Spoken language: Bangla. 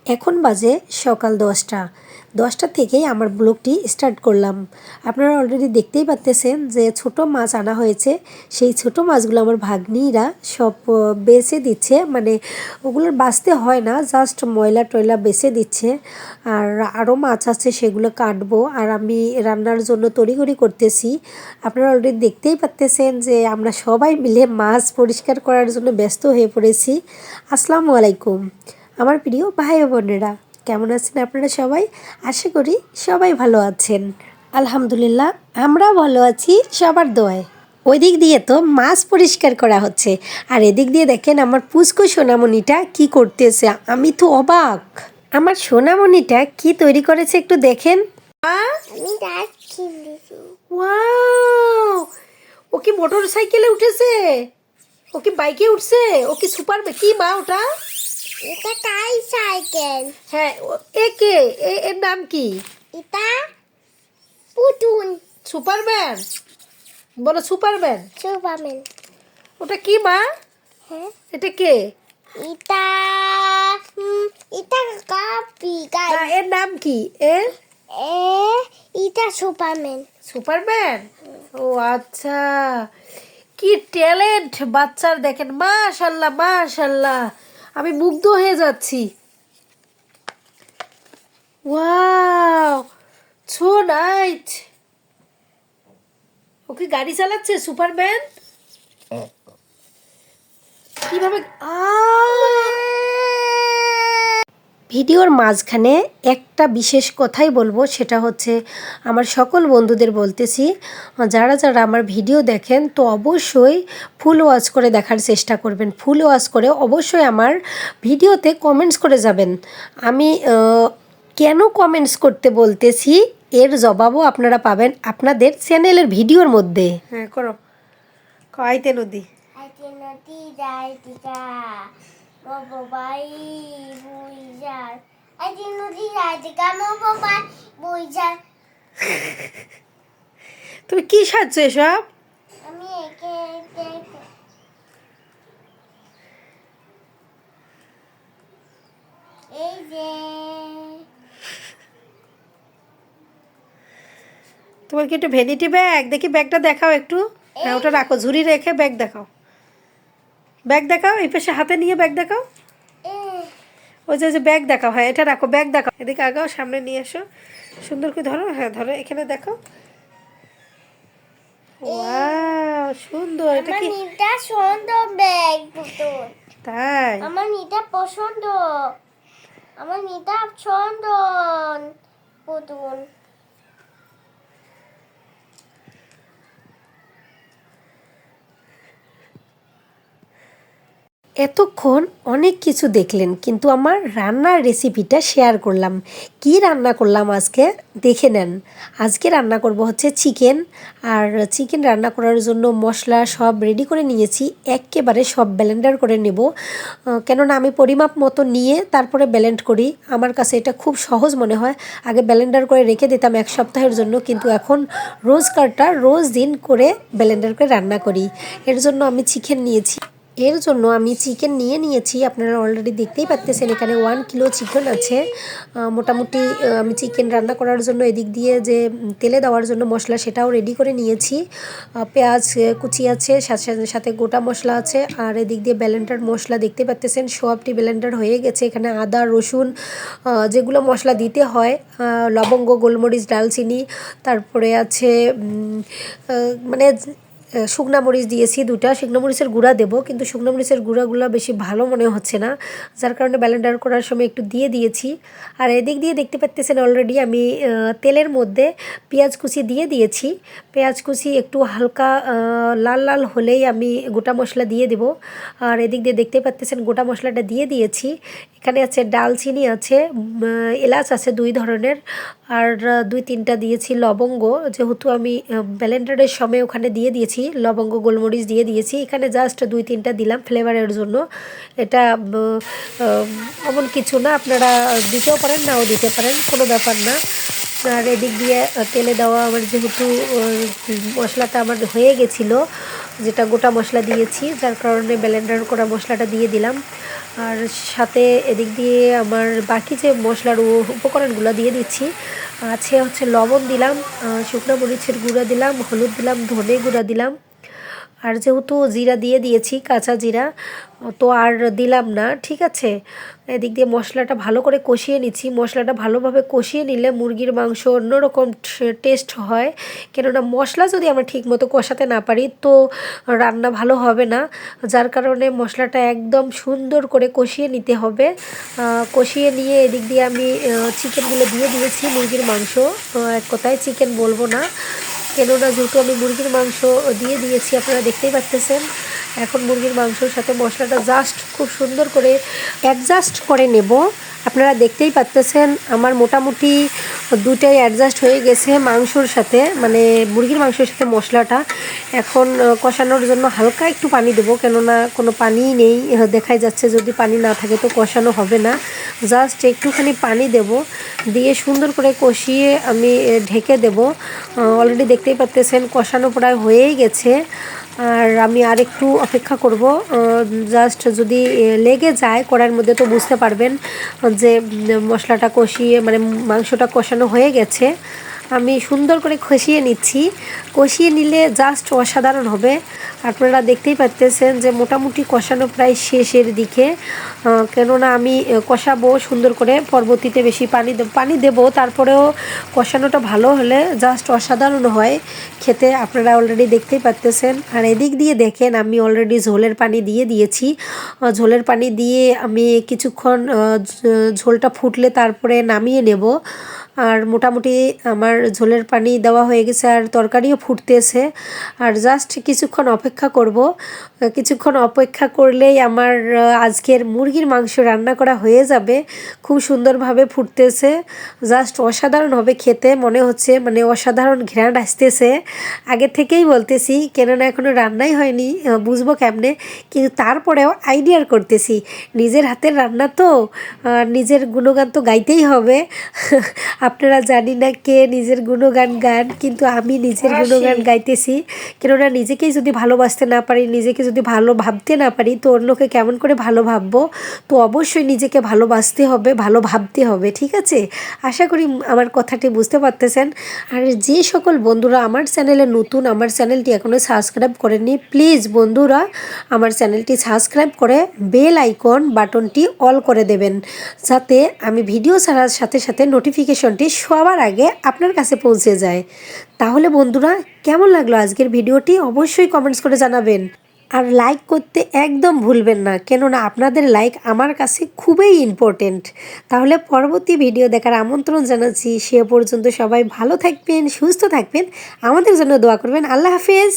এখন বাজে সকাল 10টা থেকেই আমার ব্লগটি স্টার্ট করলাম। আপনারা অলরেডি দেখতেই পাচ্তেছেন যে ছোট মাছ আনা হয়েছে। সেই ছোট মাছগুলো আমার ভাগ্নিরা সব বেছে দিচ্ছে, মানে ওগুলোর বাছতে হয় না, জাস্ট ময়লা টয়লা বেছে দিচ্ছে। আর আরও মাছ আছে, সেগুলো কাটবো আর আমি রান্নার জন্য তড়িঘড়ি করতেছি। আপনারা অলরেডি দেখতেই পাচ্তেছেন যে আমরা সবাই মিলে মাছ পরিষ্কার করার জন্য ব্যস্ত হয়ে পড়েছি। আসসালামু আলাইকুম আমার প্রিয় ভাই ও বোনেরা, কেমন আছেন আপনারা সবাই? আশা করি সবাই ভালো আছেন। আলহামদুলিল্লাহ আমরাও ভালো আছি সবার দোয়ায়। ওই দিক দিয়ে তো মাছ পরিষ্কার করা হচ্ছে, আর এদিক দিয়ে দেখেন আমার পুচকু সোনামণিটা কি করতেছে। আমি তো অবাক, আমার সোনামণিটা কি তৈরি করেছে একটু দেখেন। ওয়াও, ও কি মোটর সাইকেলে উঠেছে, ও কি বাইকে উঠছে, ও কি সুপার, কি মা ওটা? এটা কাই সাইকেল। হ্যাঁ, এ কে, এর নাম কি? এটা পুতুল। সুপারম্যান, বলো সুপারম্যান। সুপারম্যান। ওটা কি মা? হ্যাঁ, এটা কে? এটা এটা কপি গাই। না, এর নাম কি? এর এটা সুপারম্যান। সুপারম্যান। ও আচ্ছা, কি ট্যালেন্ট বাচ্চার দেখেন, মাশাল্লাহ মাশাল্লাহ, আমি মুগ্ধ হয়ে যাচ্ছি। Wow, so nice. ও কি গাড়ি চালাচ্ছে সুপারম্যান? কিভাবে? ভিডিওর মাঝখানে একটা বিশেষ কথাই বলবো, সেটা হচ্ছে আমার সকল বন্ধুদের বলতেছি, যারা যারা আমার ভিডিও দেখেন তো অবশ্যই ফুল ওয়াচ করে দেখার চেষ্টা করবেন। ফুল ওয়াচ করে অবশ্যই আমার ভিডিওতে কমেন্টস করে যাবেন। আমি কেন কমেন্টস করতে বলতেছি এর জবাবও আপনারা পাবেন আপনাদের চ্যানেলের ভিডিওর মধ্যে। হ্যাঁ করো, আইতে নদী। আইতে নদী যায় টিকা বাবাই বুইজার। আইতে নদী যায় টিকা বাবাই বুইজার। তুমি কি সাজছো এসব? আমি একে একে এই যে তোমার কি একটু ভ্যানিটি ব্যাগ? দেখি ব্যাগটা দেখাও একটু। হ্যাঁ ওটা রাখো, ঝুড়ি রেখে ব্যাগ দেখাও। ব্যাগ দেখাও, এই পাশে হাতে নিয়ে ব্যাগ দেখাও। ওই যে ব্যাগ দেখাও, হ্যাঁ এটা রাখো, ব্যাগ দেখাও। এদিকে আগাও, সামনে নিয়ে এসো, সুন্দর করে ধরো। হ্যাঁ ধরো, এখানে দেখো। ওয়াও সুন্দর। এটা কি? আমার নিটা সুন্দর ব্যাগ পুতুল। তাই? আমার নিটা পছন্দ, আমার নিটা সুন্দর পুতুল। এতক্ষণ অনেক কিছু দেখলেন, কিন্তু আমার রান্নার রেসিপিটা শেয়ার করলাম। কি রান্না করলাম আজকে দেখে নেন। আজকে রান্না করব হচ্ছে চিকেন। আর চিকেন রান্না করার জন্য মশলা সব রেডি করে নিয়েছি, একেবারে সব ব্লেন্ডার করে নেব। কেননা আমি পরিমাপ মতো নিয়ে তারপরে ব্লেন্ড করি, আমার কাছে এটা খুব সহজ মনে হয়। আগে ব্লেন্ডার করে রেখে দিতাম এক সপ্তাহের জন্য, কিন্তু এখন রোজ দিন করে ব্লেন্ডার করে রান্না করি। এর জন্য আমি চিকেন নিয়ে নিয়েছি। আপনারা অলরেডি দেখতেই পাচ্ছেন এখানে 1 কিলো চিকেন আছে। মোটামুটি আমি চিকেন রান্না করার জন্য এদিক দিয়ে যে তেলে দেওয়ার জন্য মশলা সেটাও রেডি করে নিয়েছি। পেঁয়াজ কুচি আছে, সাথে সাথে গোটা মশলা আছে, আর এদিক দিয়ে ব্লেন্ডার মশলা দেখতে পাচ্ছেন সবটি ব্লেন্ডার হয়ে গেছে। এখানে আদা রসুন যেগুলো মশলা দিতে হয়, লবঙ্গ গোলমরিচ ডালচিনি, তারপরে আছে মানে শুকনো মরিচ দিয়েছি 2টা। শুকনো মরিচের গুঁড়া দেবো, কিন্তু শুকনো মরিচের গুঁড়াগুলো বেশি ভালো মনে হচ্ছে না, যার কারণে ব্লেন্ডার করার সময় একটু দিয়ে দিয়েছি। আর এদিক দিয়ে দেখতে পাচ্ছেন অলরেডি আমি তেলের মধ্যে পেঁয়াজ কুচি দিয়ে দিয়েছি। পেঁয়াজ কুচি একটু হালকা লাল লাল হলেই আমি গোটা মশলা দিয়ে দেব। আর এদিক দিয়ে দেখতে পাচ্ছেন গোটা মশলাটা দিয়ে দিয়েছি। এখানে আছে ডালচিনি আছে, এলাচ আছে 2 ধরনের, আর 2-3টা দিয়েছি লবঙ্গ, যেহেতু আমি ব্লেন্ডারের সময় ওখানে দিয়ে দিয়েছি লবঙ্গ গোলমরিচ দিয়ে দিয়েছি। এখানে জাস্ট 2-3টা দিলাম ফ্লেভারের জন্য। এটা এমন কিছু না, আপনারা দিতেও পারেন নাও দিতে পারেন, কোনো ব্যাপার না। আর এদিক দিয়ে তেলে দেওয়া আমার যেহেতু মশলাটা আমার হয়ে গেছিলো, যেটা গোটা মশলা দিয়েছি, যার কারণে ব্লেন্ডার করা মশলাটা দিয়ে দিলাম। আর সাথে এদিক দিয়ে আমার বাকি যে মশলার উপকরণগুলো দিয়ে দিচ্ছি। আছে হচ্ছে লবণ দিলাম, শুকনো মরিচের গুঁড়া দিলাম, হলুদ দিলাম, ধনে গুঁড়া দিলাম। আর যেহেতু জিরা দিয়ে দিয়েছি, কাঁচা জিরা, তো আর দিলাম না, ঠিক আছে। এদিক দিয়ে মশলাটা ভালো করে কষিয়ে নিচ্ছি। মশলাটা ভালোভাবে কষিয়ে নিলে মুরগির মাংস অন্যরকম টেস্ট হয়। কেননা মশলা যদি আমরা ঠিকমতো কষাতে না পারি তো রান্না ভালো হবে না। যার কারণে মশলাটা একদম সুন্দর করে কষিয়ে নিতে হবে। কষিয়ে নিয়ে এদিক দিয়ে আমি চিকেনগুলো দিয়ে দিয়েছি, মুরগির মাংস, এক কথায় চিকেন বলবো না, কেননা যেহেতু আমি মুরগির মাংস দিয়ে দিয়েছি, আপনারা দেখতেই পাচ্ছেন। এখন মুরগির মাংসর সাথে মশলাটা জাস্ট খুব সুন্দর করে অ্যাডজাস্ট করে নেব। আপনারা দেখতেই পাচ্ছেন আমার মোটামুটি দুটাই অ্যাডজাস্ট হয়ে গেছে মাংসর সাথে, মানে মুরগির মাংসের সাথে মশলাটা। এখন কষানোর জন্য হালকা একটু পানি দেবো, কেননা কোনো পানিই নেই, দেখাই যাচ্ছে। যদি পানি না থাকে তো কষানো হবে না। জাস্ট একটুখানি পানি দেব, দিয়ে সুন্দর করে কষিয়ে আমি ঢেকে দেব। অলরেডি দেখতেই পাচ্ছেন কষানো প্রায় হয়েই গেছে। আর আমি আর একটু অপেক্ষা করব। জাস্ট যদি লেগে যায় কড়াইয়ের মধ্যে তো বুঝতে পারবেন যে মশলাটা কষিয়ে, মানে মাংসটা কষানো হয়ে গেছে। আমি সুন্দর করে কষিয়ে নিচ্ছি। কষিয়ে নিলে জাস্ট অসাধারণ হবে। আপনারা দেখতেই পাচ্ছেন যে মোটামুটি কষানো প্রায় শেষের দিকে। কেননা আমি কষাবো সুন্দর করে, পরবর্তীতে বেশি পানি দেব, তারপরেও কষানোটা ভালো হলে জাস্ট অসাধারণ হয় খেতে। আপনারা অলরেডি দেখতেই পাচ্ছেন। আর এদিক দিয়ে দেখেন আমি অলরেডি ঝোলের পানি দিয়ে দিয়েছি। ঝোলের পানি দিয়ে আমি কিছুক্ষণ ঝোলটা ফুটলে তারপরে নামিয়ে নেব। আর মোটামুটি আমার ঝোলের পানি দেওয়া হয়ে গেছে, আর তরকারিও ফুটতেছে। আর জাস্ট কিছুক্ষণ অপেক্ষা করব। কিছুক্ষণ অপেক্ষা করলেই আমার আজকের মুরগির মাংস রান্না করা হয়ে যাবে। খুব সুন্দরভাবে ফুটতেছে, জাস্ট অসাধারণ হবে খেতে মনে হচ্ছে, মানে অসাধারণ ঘ্রাণ আসতেছে। আগে থেকেই বলতেছি, কেননা এখনও রান্নাই হয়নি, বুঝবো কেমনে, কিন্তু তারপরেও আইডিয়ার করতেছি। নিজের হাতের রান্না তো নিজের গুণগান তো গাইতেই হবে। আপনারা জানি না কে নিজের গুণগান গান, কিন্তু আমি নিজের গুণগান গাইতেছি। কেননা নিজেকেই যদি ভালোবাসতে না পারি, নিজেকে যদি ভালো ভাবতে না পারি, তো অন্যকে কেমন করে ভালো ভাববো। তো অবশ্যই নিজেকে ভালোবাসতে হবে, ভালো ভাবতে হবে, ঠিক আছে। আশা করি আমার কথাটি বুঝতে পারতেছেন। আর যে সকল বন্ধুরা আমার চ্যানেলে নতুন, আমার চ্যানেলটি এখনও সাবস্ক্রাইব করেননি, প্লিজ বন্ধুরা আমার চ্যানেলটি সাবস্ক্রাইব করে বেল আইকন বাটনটি অল করে দেবেন, যাতে আমি ভিডিও ছাড়ার সাথে সাথে নোটিফিকেশনটি সবার আগে আপনার কাছে পৌঁছে যায়। তাহলে বন্ধুরা, কেমন লাগলো আজকের ভিডিওটি অবশ্যই কমেন্টস করে জানাবেন। আর লাইক করতে একদম ভুলবেন না, কেননা আপনাদের লাইক আমার কাছে খুবই ইম্পর্টেন্ট। তাহলে পরবর্তী ভিডিও দেখার আমন্ত্রণ জানাচ্ছি। সে পর্যন্ত সবাই ভালো থাকবেন, সুস্থ থাকবেন, আমাদের জন্য দোয়া করবেন। আল্লাহ হাফেজ।